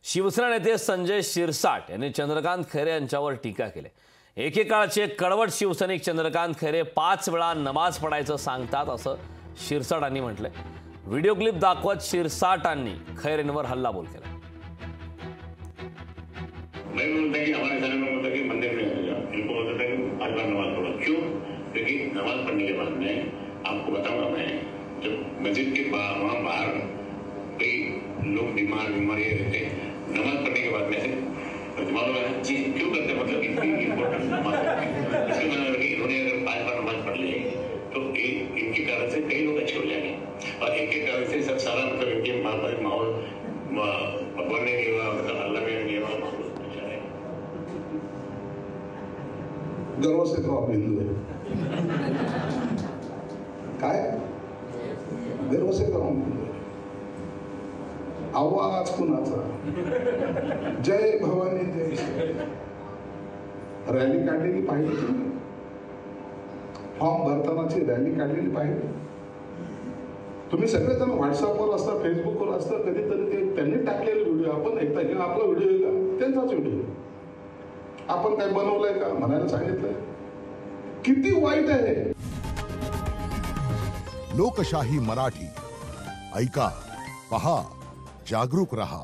शिवसेना नेते संजय शिरसाट यांनी चंद्रकांत खैरे यांच्यावर टीका केली। एकेकाळचे कडवट शिवसैनिक चंद्रकांत खैरे 5 वेळा नमाज पढायचं सांगतात असं शिरसाटांनी म्हटलंय। व्हिडिओ क्लिप दाखवत शिरसाटांनी खैरेंवर हल्लाबोल केला। मैं बोलता कि हमारे सारे लोग बोलते कि मंदिर में आएगा, इनको बोलता था कि 5 बार नमाज पढ़ो। क्यों? क्योंकि नमाज पढ़ने के बाद में आपको बताऊंगा, मैं जब मस्जिद के वहाँ बाहर कई लोग बीमार ये रहते हैं, नमाज पढ़ने के बाद में मालूम है जी क्यों करते, मतलब इतनी इम्पोर्टेंट नमाज इसके मतलब कि इन्होंने अगर 5 बार नमाज पढ़ ली तो इनके कारण से कई लोग अच्छे हो जाएंगे और इनके कारण से सब सारा मतलब इनके माहौल भगवान ने दिया, मतलब अल्लाह ने दिया माहौल अच्छा है। गर्व से तो आप हिंदू है काय गर्व से तो हम हिंदू है। आवाज कुणाचा? जय भवानी जय। रॅली काढलेली पाहिजे तुम्ही, फॉर्म भरतानाची रॅली काढलेली पाहिजे तुम्ही। सगळेजण व्हॉट्सअपवर असता, फेसबुकवर असता, कधीतरी ते त्यांनी टाकलेले व्हिडिओ आपण ऐकता की आपला व्हिडिओ आहे का? त्यांचाच व्हिडिओ आपण काय बनवलंय का म्हणायला सांगितलंय? किती वाईट आहे। लोकशाही मराठी ऐका, पहा, जागरूक रहा।